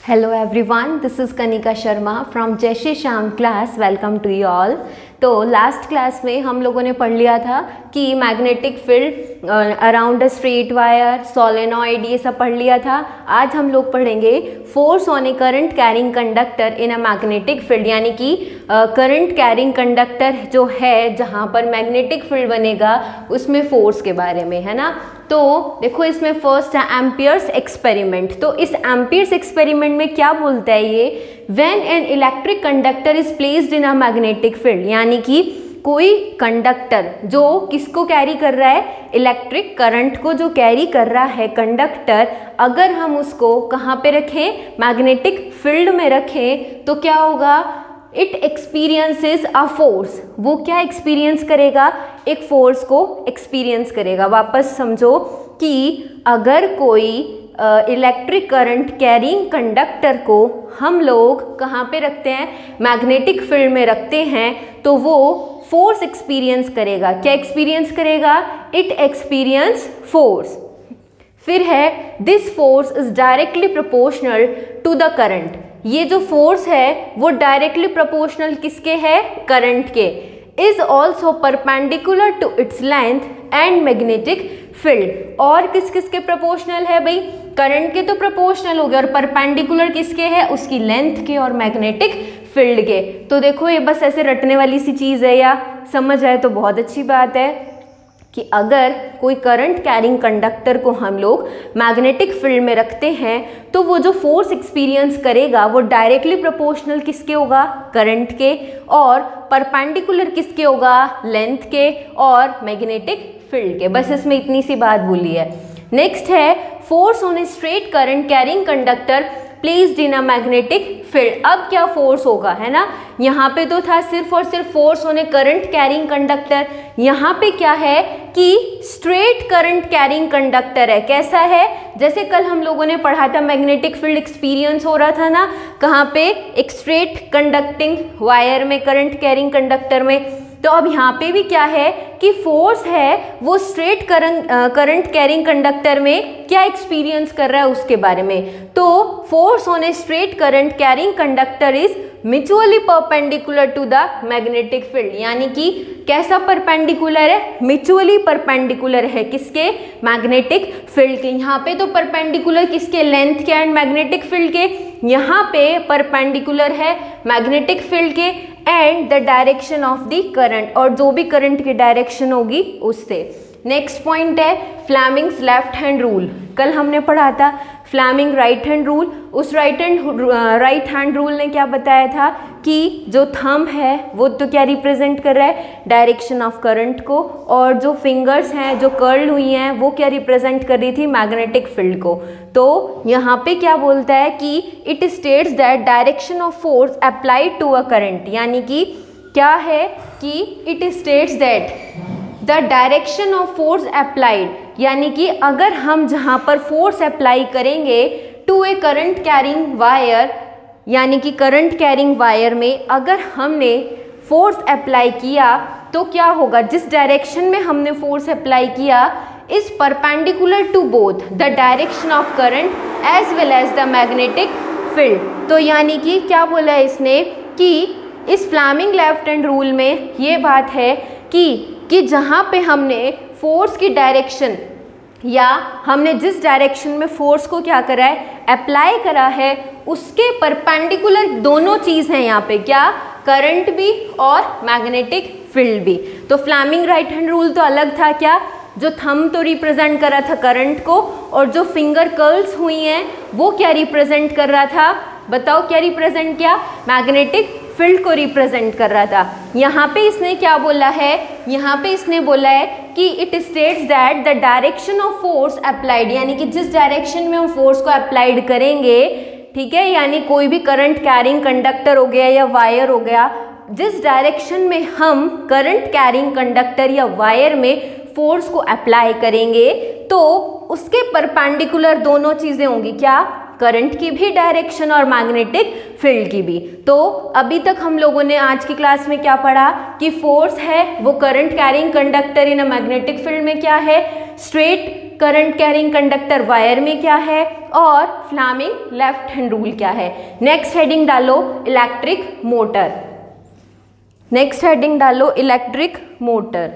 Hello everyone, this is Kanika Sharma from Jai Shri Shyam class. Welcome to you all. तो last class में हम लोगों ने पढ़ लिया था कि magnetic field around a straight wire, solenoid, ये सब पढ़ लिया था. आज हम लोग पढ़ेंगे force on A current carrying conductor in a magnetic field, यानी कि करंट कैरिंग कंडक्टर जो है जहाँ पर मैग्नेटिक फील्ड बनेगा उसमें फोर्स के बारे में, है ना. तो देखो इसमें फर्स्ट है एम्पियर्स एक्सपेरिमेंट. तो इस एम्पियर्स एक्सपेरिमेंट में क्या बोलता है ये, when an electric conductor is placed in a magnetic field, यानी कि कोई कंडक्टर जो किसको कैरी कर रहा है, इलेक्ट्रिक करंट को जो कैरी कर रहा है कंडक्टर, अगर हम उसको कहाँ पे रखें, मैग्नेटिक फील्ड में रखें, तो क्या होगा, इट एक्सपीरियंसेस अ फोर्स. वो क्या एक्सपीरियंस करेगा, एक फोर्स को एक्सपीरियंस करेगा. वापस समझो कि अगर कोई इलेक्ट्रिक करंट कैरिंग कंडक्टर को हम लोग कहाँ पे रखते हैं, मैग्नेटिक फील्ड में रखते हैं, तो वो फोर्स एक्सपीरियंस करेगा. क्या एक्सपीरियंस करेगा, इट एक्सपीरियंस फोर्स. फिर है this force is directly proportional to the current. ये जो फोर्स है वो डायरेक्टली प्रोपोर्शनल किसके है, करंट के. Is also perpendicular to its length and magnetic field. और किस किस के प्रोपोर्शनल है भाई, करंट के तो प्रोपोर्शनल हो गए, और परपेंडिकुलर किसके है, उसकी लेंथ के और मैग्नेटिक फील्ड के. तो देखो ये बस ऐसे रटने वाली सी चीज़ है, या समझ आए तो बहुत अच्छी बात है कि अगर कोई करंट कैरिंग कंडक्टर को हम लोग मैग्नेटिक फील्ड में रखते हैं तो वो जो फोर्स एक्सपीरियंस करेगा वो डायरेक्टली प्रोपोर्शनल किसके होगा, करंट के, और परपेंडिकुलर किसके होगा, लेंथ के और मैग्नेटिक फील्ड के. बस इसमें इतनी सी बात बोली है. नेक्स्ट है force on a straight current carrying conductor placed in a magnetic field. अब क्या फोर्स होगा, है ना. यहाँ पे तो था सिर्फ और सिर्फ force on A current carrying conductor. यहाँ पे क्या है कि स्ट्रेट करंट कैरिंग कंडक्टर है. कैसा है, जैसे कल हम लोगों ने पढ़ा था मैग्नेटिक फील्ड एक्सपीरियंस हो रहा था ना, कहाँ पे, एक स्ट्रेट कंडक्टिंग वायर में, करंट कैरिंग कंडक्टर में. तो अब यहाँ पे भी क्या है कि फोर्स है वो स्ट्रेट करंट कैरिंग कंडक्टर में क्या एक्सपीरियंस कर रहा है उसके बारे में. तो force on a straight current carrying conductor is mutually perpendicular to the magnetic field. यानी कि कैसा परपेंडिकुलर है, म्यूचुअली परपेंडिकुलर है किसके, मैग्नेटिक फील्ड के. यहाँ पे तो परपेंडिकुलर किसके, लेंथ के एंड मैग्नेटिक फील्ड के. यहाँ पे परपेंडिकुलर है मैग्नेटिक फील्ड के and the direction of the current, और जो भी करंट की डायरेक्शन होगी उससे. नेक्स्ट पॉइंट है फ्लेमिंग्स लेफ्ट हैंड रूल. कल हमने पढ़ा था फ्लेमिंग राइट हैंड रूल. उस राइट हैंड रूल ने क्या बताया था कि जो थंब है वो तो क्या रिप्रेजेंट कर रहा है, डायरेक्शन ऑफ करंट को, और जो फिंगर्स हैं जो कर्ल हुई हैं वो क्या रिप्रेजेंट कर रही थी, मैग्नेटिक फील्ड को. तो यहाँ पे क्या बोलता है कि it states that direction of force applied to a current. यानी कि क्या है कि it states that the direction of force applied, यानी कि अगर हम जहाँ पर फोर्स अप्लाई करेंगे to a current carrying wire, यानी कि करंट कैरिंग वायर में अगर हमने फोर्स अप्लाई किया तो क्या होगा, जिस डायरेक्शन में हमने फोर्स अप्लाई किया is perpendicular to both the direction of current as well as the magnetic field. तो यानी कि क्या बोला है इसने कि इस फ्लेमिंग लेफ्ट हैंड रूल में ये बात है कि जहाँ पे हमने फोर्स की डायरेक्शन, या हमने जिस डायरेक्शन में फोर्स को क्या करा है, अप्लाई करा है, उसके परपेंडिकुलर दोनों चीज़ हैं यहाँ पे, क्या, करंट भी और मैग्नेटिक फील्ड भी. तो फ्लेमिंग राइट हैंड रूल तो अलग था, क्या, जो थंब तो रिप्रेजेंट कर रहा था करंट को, और जो फिंगर कर्ल्स हुई हैं वो क्या रिप्रेजेंट कर रहा था, बताओ क्या रिप्रेजेंट किया, मैग्नेटिक फील्ड को रिप्रेजेंट कर रहा था. यहाँ पे इसने क्या बोला है, यहाँ पे इसने बोला है कि it states that the direction of force applied, यानी कि जिस डायरेक्शन में हम फोर्स को अप्लाइड करेंगे, ठीक है, यानी कोई भी करंट कैरिंग कंडक्टर हो गया या वायर हो गया, जिस डायरेक्शन में हम करंट कैरिंग कंडक्टर या वायर में फोर्स को अप्लाई करेंगे तो उसके परपेंडिकुलर दोनों चीज़ें होंगी, क्या, करंट की भी डायरेक्शन और मैग्नेटिक फील्ड की भी. तो अभी तक हम लोगों ने आज की क्लास में क्या पढ़ा कि फोर्स है वो current carrying conductor in a magnetic field में क्या है, straight current carrying conductor wire में क्या है, और फ्लैमिंग लेफ्ट हैंड रूल क्या है। नेक्स्ट हेडिंग डालो इलेक्ट्रिक मोटर। नेक्स्ट हेडिंग डालो इलेक्ट्रिक मोटर।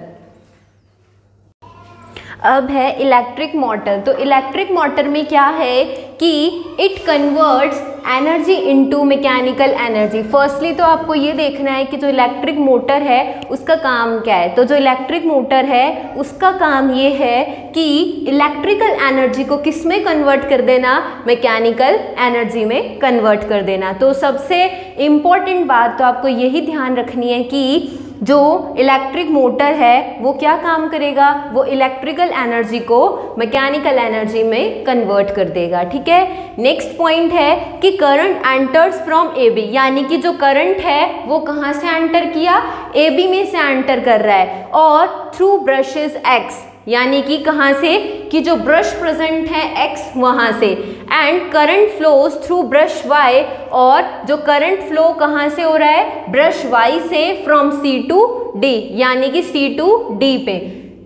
अब है इलेक्ट्रिक मोटर। तो इलेक्ट्रिक मोटर में क्या है कि it converts energy into mechanical energy. Firstly तो आपको ये देखना है कि जो इलेक्ट्रिक मोटर है उसका काम क्या है। तो जो इलेक्ट्रिक मोटर है उसका काम ये है कि इलेक्ट्रिकल एनर्जी को किस में कन्वर्ट कर देना, मैकेनिकल एनर्जी में कन्वर्ट कर देना। तो सबसे इम्पॉर्टेंट बात तो आपको यही ध्यान रखनी है कि जो इलेक्ट्रिक मोटर है वो क्या काम करेगा, वो इलेक्ट्रिकल एनर्जी को मैकेनिकल एनर्जी में कन्वर्ट कर देगा। ठीक है। नेक्स्ट पॉइंट है कि करंट एंटर्स फ्रॉम AB, यानी कि जो करंट है वो कहाँ से एंटर किया, AB में से एंटर कर रहा है, और थ्रू ब्रशेस X, यानी कि कहाँ से, कि जो ब्रश प्रेजेंट है X वहाँ से, and current flows through brush Y, और जो करंट फ्लो कहाँ से हो रहा है, ब्रश Y से फ्रॉम C टू D, यानी कि C टू D पे,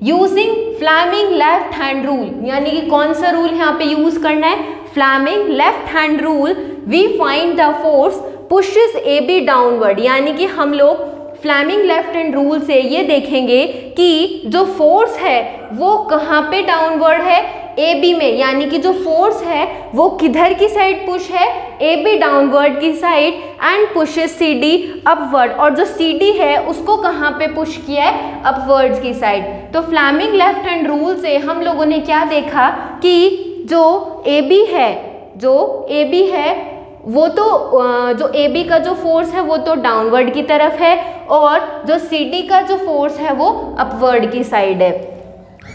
using Fleming left hand rule. यानी कि कौन सा रूल यहाँ पे यूज करना है, Fleming left hand rule. We find the force pushes AB downward, यानी कि हम लोग फ्लैमिंग लेफ्ट हैंड रूल से ये देखेंगे कि जो फोर्स है वो कहाँ पे डाउनवर्ड है, AB में, यानी कि जो फोर्स है वो किधर की साइड पुश है, AB डाउनवर्ड की side, and pushes CD upward, और जो CD है उसको कहाँ पे पुश किया है, अपवर्ड्स की साइड। तो फ्लैमिंग लेफ्ट हैंड रूल से हम लोगों ने क्या देखा कि जो AB है वो तो जो AB का जो फोर्स है वो तो डाउनवर्ड की तरफ है, और जो CD का जो फोर्स है वो अपवर्ड की साइड है।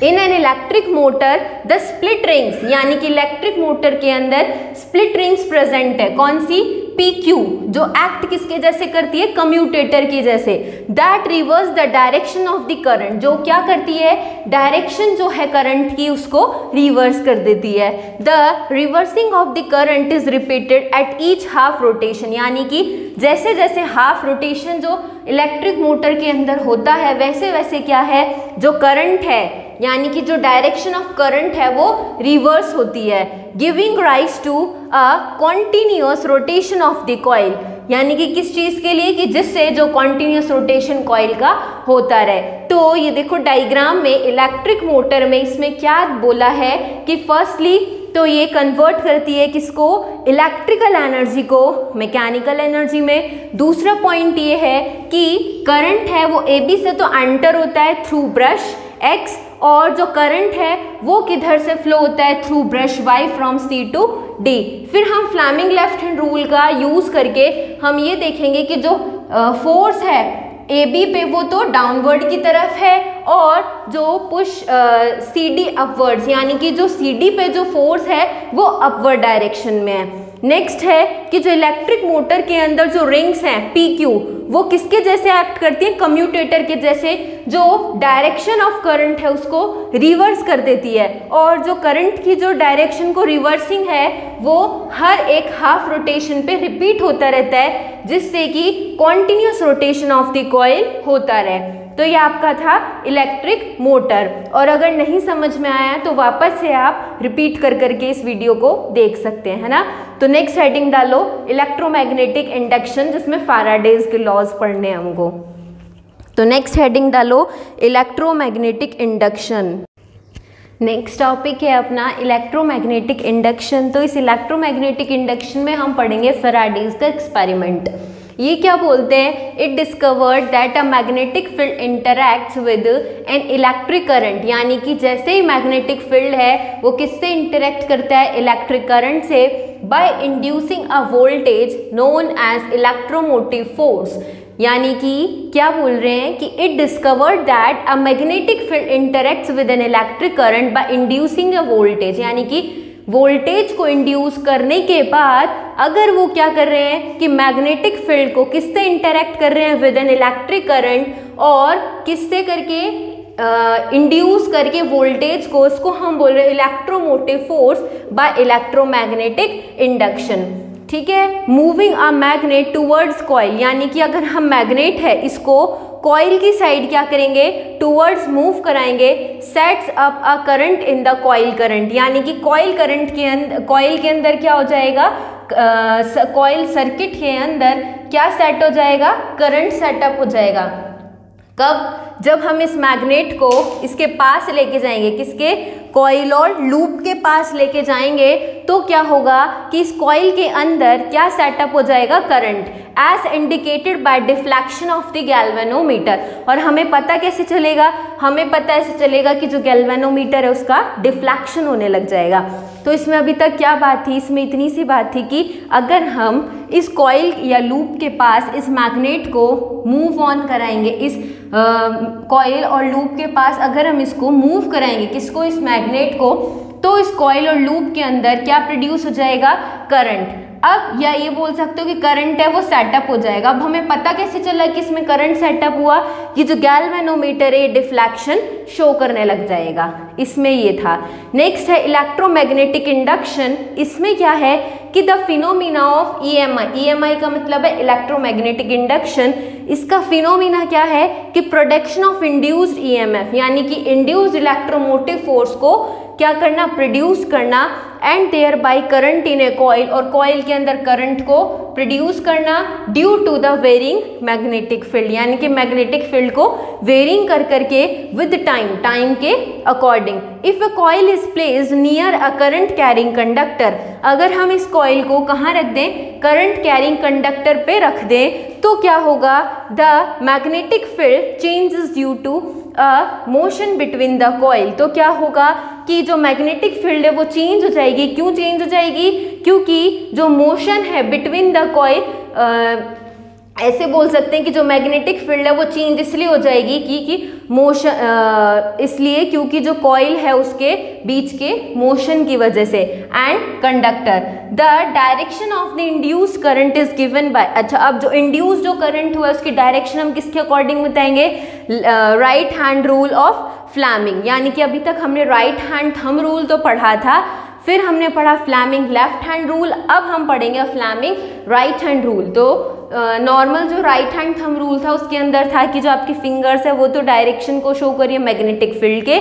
In an electric motor the split rings, यानी कि इलेक्ट्रिक मोटर के अंदर स्प्लिट रिंग्स प्रेजेंट है। कौन सी, PQ, जो एक्ट किसके जैसे करती है, कम्यूटेटर की जैसे। That reverse the direction of the current, जो क्या करती है, डायरेक्शन जो है करंट की उसको रिवर्स कर देती है। The reversing of the current is repeated at each half rotation, यानी कि जैसे जैसे हाफ रोटेशन जो इलेक्ट्रिक मोटर के अंदर होता है वैसे वैसे क्या है, जो करंट है यानी कि जो डायरेक्शन ऑफ करंट है वो रिवर्स होती है, giving rise to a continuous rotation of the coil, यानी कि किस चीज़ के लिए, कि जिससे जो कॉन्टिन्यूअस रोटेशन कॉइल का होता रहे। तो ये देखो डायग्राम में इलेक्ट्रिक मोटर में इसमें क्या बोला है कि फर्स्टली तो ये कन्वर्ट करती है किसको, इलेक्ट्रिकल एनर्जी को मैकेनिकल एनर्जी में। दूसरा पॉइंट ये है कि करंट है वो AB से तो एंटर होता है थ्रू ब्रश X, और जो करंट है वो किधर से फ्लो होता है, through brush Y from C to D। फिर हम फ्लैमिंग लेफ्ट हैंड रूल का यूज करके हम ये देखेंगे कि जो फोर्स है AB पे वो तो डाउनवर्ड की तरफ है, और जो पुश CD अपवर्ड्स, यानी कि जो CD पे जो फोर्स है वो अपवर्ड डायरेक्शन में है। नेक्स्ट है कि जो इलेक्ट्रिक मोटर के अंदर जो रिंग्स हैं PQ वो किसके जैसे एक्ट करती हैं, कम्यूटेटर के जैसे, जो डायरेक्शन ऑफ करंट है उसको रिवर्स कर देती है, और जो करंट की जो डायरेक्शन को रिवर्सिंग है वो हर एक हाफ रोटेशन पे रिपीट होता रहता है, जिससे कि continuous rotation of the coil होता रहे। तो ये आपका था इलेक्ट्रिक मोटर, और अगर नहीं समझ में आया तो वापस से आप रिपीट कर करके इस वीडियो को देख सकते हैं, है ना। तो नेक्स्ट हेडिंग डालो इलेक्ट्रोमैग्नेटिक इंडक्शन, जिसमें फैराडेज के लॉज पढ़ने हैं हमको। तो नेक्स्ट हेडिंग डालो इलेक्ट्रोमैग्नेटिक इंडक्शन। नेक्स्ट टॉपिक है अपना इलेक्ट्रोमैग्नेटिक इंडक्शन। तो इस इलेक्ट्रोमैग्नेटिक इंडक्शन में हम पढ़ेंगे फैराडेज का एक्सपेरिमेंट। ये क्या बोलते हैं, it discovered that a magnetic field interacts with an electric current, यानी कि जैसे ही मैग्नेटिक फील्ड है वो किससे इंटरैक्ट करता है, इलेक्ट्रिक करंट से, by inducing a voltage known as electromotive force. यानी कि क्या बोल रहे हैं कि it discovered that a magnetic field interacts with an electric current by inducing a voltage, यानी कि वोल्टेज को इंड्यूस करने के बाद अगर वो क्या कर रहे हैं कि मैग्नेटिक फील्ड को किससे इंटरैक्ट कर रहे हैं, विद एन इलेक्ट्रिक करंट, और किससे करके इंड्यूस करके वोल्टेज को, उसको हम बोल रहे हैं electromotive force by electromagnetic induction. ठीक है। Moving a magnet towards coil, यानी कि अगर हम मैग्नेट है इसको कॉइल की साइड क्या करेंगे, टूवर्ड्स मूव कराएंगे, sets up a current in the coil current, यानी कि कॉइल के अंदर क्या हो जाएगा, कॉइल सर्किट के अंदर क्या सेट हो जाएगा, करंट सेटअप हो जाएगा। कब, जब हम इस मैग्नेट को इसके पास लेके जाएंगे, किसके, कॉइल और लूप के पास लेके जाएंगे, तो क्या होगा कि इस कॉइल के अंदर क्या सेटअप हो जाएगा, current, as indicated by deflection of the galvanometer. और हमें पता कैसे चलेगा, हमें पता ऐसे चलेगा कि जो गैल्वेनोमीटर है उसका डिफ्लेक्शन होने लग जाएगा। तो इसमें अभी तक क्या बात थी, इसमें इतनी सी बात थी कि अगर हम इस कॉइल या लूप के पास इस मैग्नेट को मूव ऑन कराएंगे, इस कॉइल और लूप के पास अगर हम इसको मूव कराएंगे, किसको, इस मैग्नेट को, तो इस कॉइल और लूप के अंदर क्या प्रोड्यूस हो जाएगा, करंट। अब या ये बोल सकते हो कि करंट है वो सेटअप हो जाएगा। अब हमें पता कैसे चला कि इसमें करंट सेटअप हुआ, कि जो गैल्वेनोमीटर है डिफ्लेक्शन शो करने लग जाएगा, इसमें ये था। नेक्स्ट है इलेक्ट्रोमैग्नेटिक इंडक्शन। इसमें क्या है कि द फिनोमिना ऑफ EMI का मतलब है इलेक्ट्रोमैग्नेटिक इंडक्शन। इसका फिनोमिना क्या है कि प्रोडक्शन ऑफ इंड्यूस्ड EMF, यानी कि इंड्यूस्ड इलेक्ट्रोमोटिव फोर्स को क्या करना, प्रोड्यूस करना, and there by current in a coil, और कॉइल के अंदर करंट को प्रोड्यूस करना, due to the varying magnetic field, यानी कि मैग्नेटिक फील्ड को वेरिंग कर करके विद टाइम के according. If a coil is placed near a current carrying conductor, अगर हम इस कॉइल को कहाँ रख दें, करंट कैरिंग कंडक्टर पे रख दें, तो क्या होगा, the magnetic field changes due to a motion between the coil. तो क्या होगा कि जो मैग्नेटिक फील्ड है वो चेंज हो जाएगी। क्यों चेंज हो जाएगी, क्योंकि जो मोशन है बिटवीन द कॉइल, ऐसे बोल सकते हैं कि जो मैग्नेटिक फील्ड है वो चेंज इसलिए हो जाएगी कि मोशन, इसलिए क्योंकि जो कॉइल है उसके बीच के मोशन की वजह से। And conductor, the direction of the induced current is given by, अच्छा अब जो इंड्यूस्ड जो करंट हुआ उसकी डायरेक्शन हम किसके अकॉर्डिंग बताएंगे, right hand rule of Fleming, यानी कि अभी तक हमने राइट हैंड थंब रूल तो पढ़ा था, फिर हमने पढ़ा फ्लेमिंग लेफ्ट हैंड रूल, अब हम पढ़ेंगे फ्लेमिंग राइट हैंड रूल। तो नॉर्मल जो राइट हैंड थंब रूल था उसके अंदर था कि जो आपकी फिंगर्स है वो तो डायरेक्शन को शो करिए मैग्नेटिक फील्ड के,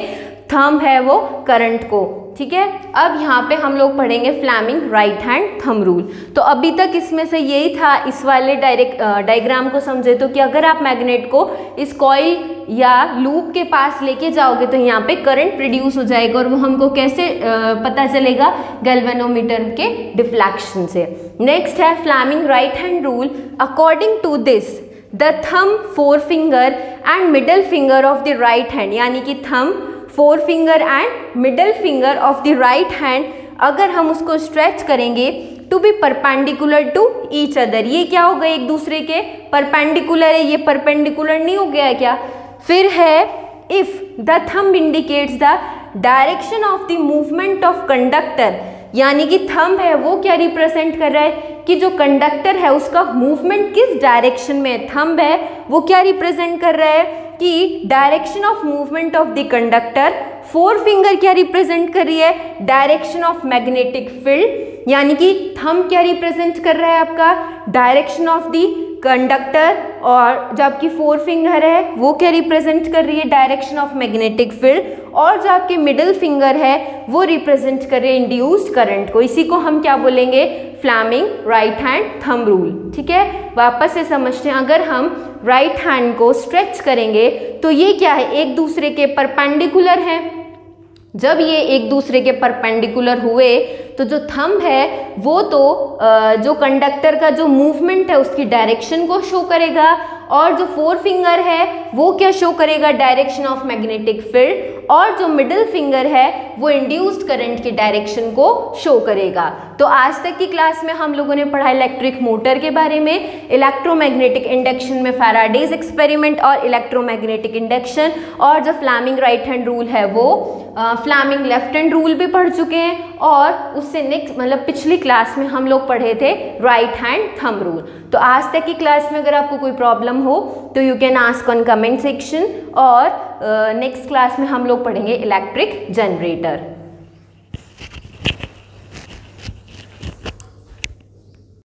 थंब है वो करंट को, ठीक है। अब यहाँ पे हम लोग पढ़ेंगे Fleming right hand thumb rule. तो अभी तक इसमें से यही था, इस वाले डायग्राम को समझे तो कि अगर आप मैग्नेट को इस कॉइल या लूप के पास लेके जाओगे तो यहाँ पे करंट प्रोड्यूस हो जाएगा, और वो हमको कैसे पता चलेगा, गैल्वेनोमीटर के डिफ्लेक्शन से। नेक्स्ट है Fleming right hand rule. According to this the thumb, four finger and middle finger of the right hand, यानी कि thumb, four finger and middle finger of the right hand, अगर हम उसको stretch करेंगे to be perpendicular to each other, ये क्या हो गए, एक दूसरे के परपेंडिकुलर है, ये परपेंडिकुलर नहीं हो गया क्या। फिर है if the thumb indicates the direction of the movement of conductor, यानी कि थंब है वो क्या रिप्रेजेंट कर रहा है कि जो कंडक्टर है उसका मूवमेंट किस डायरेक्शन में है, थंब है वो क्या रिप्रेजेंट कर रहा है कि direction of movement of the conductor, four finger क्या रिप्रेजेंट कर रही है, डायरेक्शन ऑफ मैग्नेटिक फील्ड, यानी कि थंब क्या रिप्रेजेंट कर रहा है आपका, डायरेक्शन ऑफ द कंडक्टर, और जो आपकी फोर फिंगर है वो क्या रिप्रेजेंट कर रही है, डायरेक्शन ऑफ मैग्नेटिक फील्ड, और जो आपकी मिडिल फिंगर है वो रिप्रेजेंट कर रही है इंड्यूस्ड करंट को। इसी को हम क्या बोलेंगे, Fleming right hand thumb rule, ठीक है। वापस से समझते हैं, अगर हम राइट हैंड को स्ट्रेच करेंगे तो ये क्या है, एक दूसरे के परपेंडिकुलर है। जब ये एक दूसरे के परपेंडिकुलर हुए तो जो थंब है वो तो जो कंडक्टर का जो मूवमेंट है उसकी डायरेक्शन को शो करेगा, और जो फोर फिंगर है वो क्या शो करेगा, डायरेक्शन ऑफ मैग्नेटिक फील्ड, और जो मिडिल फिंगर है वो इंड्यूस्ड करंट की डायरेक्शन को शो करेगा। तो आज तक की क्लास में हम लोगों ने पढ़ा इलेक्ट्रिक मोटर के बारे में, इलेक्ट्रोमैग्नेटिक इंडक्शन में फैराडेज एक्सपेरिमेंट और इलेक्ट्रोमैग्नेटिक इंडक्शन, और जो फ्लेमिंग राइट हैंड रूल है वो फ्लेमिंग लेफ्ट हैंड रूल भी पढ़ चुके हैं, और उससे नेक्स्ट मतलब पिछली क्लास में हम लोग पढ़े थे राइट हैंड थंब रूल। तो आज तक की क्लास में अगर आपको कोई प्रॉब्लम हो तो you can ask on comment section, और नेक्स्ट क्लास में हम लोग पढ़ेंगे इलेक्ट्रिक जनरेटर।